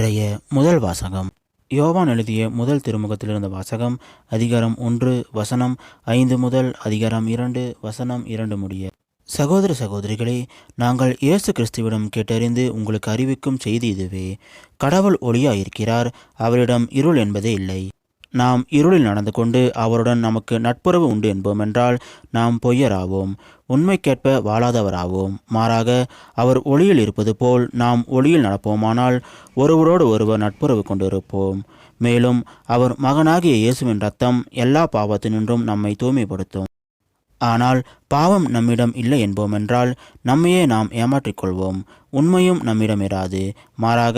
இன்றைய முதல் வாசகம் யோவான் எழுதிய முதல் திருமுகத்திலிருந்த வாசகம் அதிகாரம் 1 வசனம் 5 முதல் அதிகாரம் 2 வசனம் 2 முடிய. சகோதர சகோதரிகளே, நாங்கள் இயேசு கிறிஸ்துவிடம் கேட்டறிந்து உங்களுக்கு அறிவிக்கும் செய்தி இதுவே: கடவுள் ஒளியாயிருக்கிறார், அவரிடம் இருள் என்பதே இல்லை. நாம் இருளில் நடந்து கொண்டு அவருடன் நமக்கு நட்புறவு உண்டு என்போமென்றால் நாம் பொய்யராவோம், உண்மைக்கேற்ப வாழாதவராவோம். மாறாக அவர் ஒளியில் இருப்பது போல் நாம் ஒளியில் நடப்போமானால் ஒருவரோடு ஒருவர் நட்புறவு கொண்டிருப்போம். மேலும் அவர் மகனாகிய இயேசுவின் இரத்தம் எல்லா பாவத்தினின்றும் நம்மை தூய்மைப்படுத்தும். ஆனால் பாவம் நம்மிடம் இல்லை என்போமென்றால் நம்மையே நாம் ஏமாற்றிக்கொள்வோம், உண்மையும் நம்மிடம் இராது. மாறாக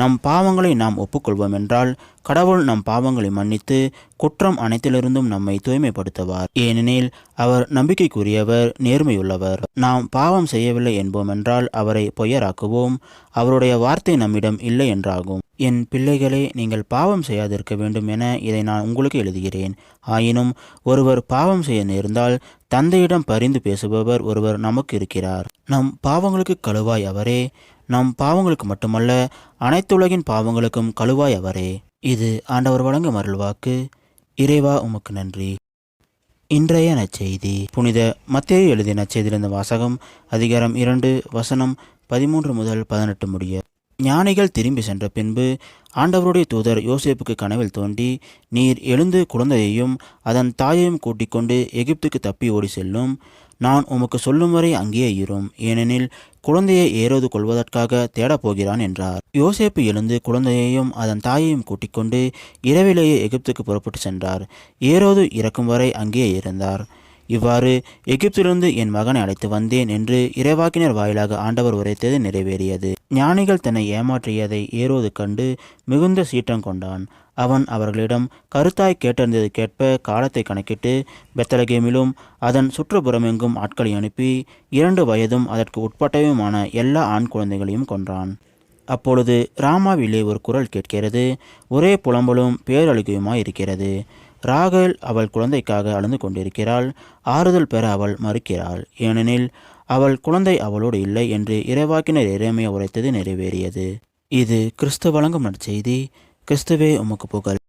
நம் பாவங்களை நாம் ஒப்புக்கொள்வோம் என்றால் கடவுள் நம் பாவங்களை மன்னித்து குற்றம் அனைத்திலிருந்தும் நம்மை தூய்மைப்படுத்துவார். ஏனெனில் அவர் நம்பிக்கைக்குரியவர், நேர்மையுள்ளவர். நாம் பாவம் செய்யவில்லை என்போமென்றால் அவரை பொய்யராக்குவோம், அவருடைய வார்த்தை நம்மிடம் இல்லை என்றாகும். என் பிள்ளைகளே, நீங்கள் பாவம் செய்யாதிருக்க வேண்டும் என இதை நான் உங்களுக்கு எழுதுகிறேன். ஆயினும் ஒருவர் பாவம் செய்ய நேர்ந்தால் தந்தையிடம் பரிந்து பேசுபவர் ஒருவர் நமக்கு இருக்கிறார். நம் பாவங்களுக்கு கழுவாய் அவரே, நம் பாவங்களுக்கு மட்டுமல்ல அனைத்துலகின் பாவங்களுக்கும் கழுவாய் அவரே. இது ஆண்டவர் வழங்கும் அருள்வாக்கு. இறைவா, உமக்கு நன்றி. இன்றைய நற்செய்தி புனித மத்தேயு எழுதிய நற்செய்தியிலிருந்த வாசகம் அதிகாரம் 2 வசனம் 13 முதல் 18 முடிய. ஞானிகள் திரும்பி சென்ற பின்பு ஆண்டவருடைய தூதர் யோசேப்புக்கு கனவில் தோன்றி, நீர் எழுந்து குழந்தையையும் அதன் தாயையும் கூட்டிக் கொண்டு எகிப்துக்கு தப்பி ஓடி செல்லும். நான் உமக்கு சொல்லும் வரை அங்கேயே இரும், ஏனெனில் குழந்தையை ஏரோது கொள்வதற்காக தேடப்போகிறான் என்றார். யோசேப்பு எழுந்து குழந்தையையும் அதன் தாயையும் கூட்டிக் கொண்டு இரவிலேயே எகிப்துக்கு புறப்பட்டு சென்றார். ஏரோது இறக்கும் வரை அங்கேயே இருந்தார். இவ்வாறு எகிப்திலிருந்து என் மகனை அழைத்து வந்தேன் என்று இறைவாக்கினர் வாயிலாக ஆண்டவர் உரைத்தது நிறைவேறியது. ஞானிகள் தன்னை ஏமாற்றியதை ஏரோது கண்டு மிகுந்த சீற்றம் கொண்டான். அவன் அவர்களிடம், கருத்தாய் கேட்டறிந்ததுக்கேற்ப காலத்தை கணக்கிட்டு பெத்லகேமிலும் அதன் சுற்றுப்புறமெங்கும் ஆட்களை அனுப்பி 2 வயதும் அதற்கு உட்பட்டவையுமான எல்லா ஆண் குழந்தைகளையும் கொன்றான். அப்பொழுது ராமாவிலே ஒரு குரல் கேட்கிறது, ஒரே புலம்பலும் பேரழுகையுமாய் இருக்கிறது. ராகேல் அவள் குழந்தைக்காக அழுந்து கொண்டிருக்கிறாள். ஆறுதல் பெற அவள் மறுக்கிறாள், ஏனெனில் அவள் குழந்தை அவளோடு இல்லை என்று இறைவாக்கினர் எரேமியா உரைத்தது நிறைவேறியது. இது கிறிஸ்து வழங்கும் நற்செய்தி. கிறிஸ்துவே, உமக்கு புகழ்.